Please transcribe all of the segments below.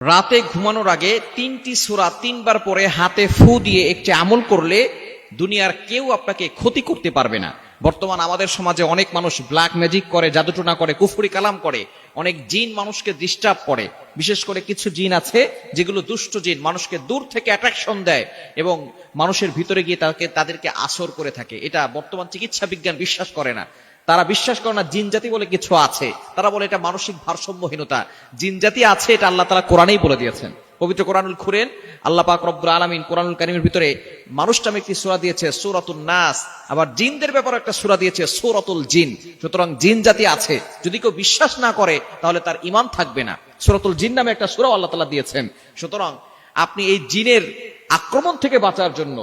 রাতে ঘুমানোর আগে 3টি সূরা 3বার পরে হাতে ফু দিয়ে একটি আমল করলে দুনিয়ার কেউ আপনাকে ক্ষতি করতে পারবে না। বর্তমান আমাদের সমাজে অনেক মানুষ ব্ল্যাক ম্যাজিক করে, জাদুটোনা করে, কুফরি কালাম করে, অনেক জিন মানুষকে ডিস্টার্ব করে। বিশেষ করে কিছু জিন আছে যেগুলো দুষ্ট জিন, মানুষকে দূর থেকে অ্যাট্রাকশন দেয় এবং মানুষের ভিতরে গিয়ে তাদেরকে আসর করে থাকে। এটা বর্তমান চিকিৎসা বিজ্ঞান বিশ্বাস করে না। তারা বিশ্বাস করে না জিন জাতি বলে কিছু আছে। তারা বলে এটা মানসিক ভারসাম্যহীনতা। জিন জাতি আছে, এটা আল্লাহ তাআলা কোরআনেই বলে দিয়েছেন। পবিত্র কোরআনুল খুরেন আল্লাহ পাক রব্বুল আলামিন কোরআনুল কারীমের ভিতরে মানুষ নামে একটি সূরা দিয়েছে, সূরাতুন নাস। আবার জিনদের ব্যাপারে একটা সূরা দিয়েছে, সূরাতুল জিন। সুতরাং জিন জাতি আছে, যদি কেউ বিশ্বাস না করে তাহলে তার ঈমান থাকবে না। সূরাতুল জিন নামে একটা সূরা আল্লাহ তাআলা দিয়েছেন। সুতরাং আপনি এই জিনের আক্রমণ থেকে বাঁচার জন্য,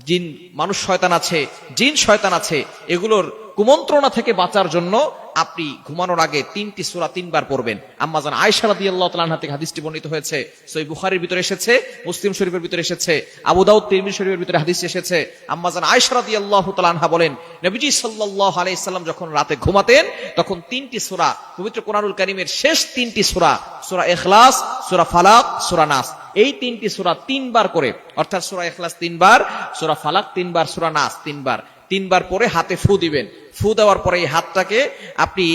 জিন মানুষ শয়তান আছে, জিন শয়তান আছে, এগুলোর কুমন্ত্রণা থেকে বাঁচার জন্য আপনি ঘুমানোর আগে 3টি সূরা 3বার পড়বেন। আম্মা জান আয়েশা রাদিয়াল্লাহু তাআলা আনহা থেকে হাদিসটি বর্ণিত হয়েছে। সহিহ বুখারীর ভিতরে এসেছে, মুসলিম শরীফের ভিতরে এসেছে, আবু দাউদ তিরমিজি শরীফের ভিতরে হাদিস এসেছে। আম্মা জান আয়েশা রাদিয়াল্লাহু তাআলা আনহা বলেন, নবীজি সাল্লাল্লাহু আলাইহি সাল্লাম যখন রাতে ঘুমাতেন তখন 3টি সূরা, পবিত্র কোরআনুল কারীমের শেষ 3টি সূরা, সূরা ইখলাস, সূরা ফালাক, সূরা নাস, এই 3টি সূরা 3বার করে, অর্থাৎ সূরা ইখলাস 3বার, সূরা ফালাক 3বার, সূরা নাস 3বার পরে হাতে ফু দিবেন। ফু দেওয়ার পরে এই হাতটাকে আপনি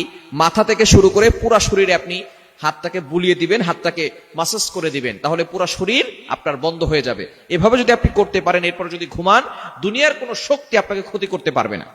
মাথা থেকে শুরু করে পুরো শরীরে আপনি হাতটাকে বুলিয়ে দিবেন, হাতটাকে মাসাজ করে দিবেন, তাহলে পুরো শরীর আপনার বন্ধ হয়ে যাবে। এভাবে যদি আপনি করতে পারেন, এরপর যদি ঘুমান, দুনিয়ার কোনো শক্তি আপনাকে ক্ষতি করতে পারবে না।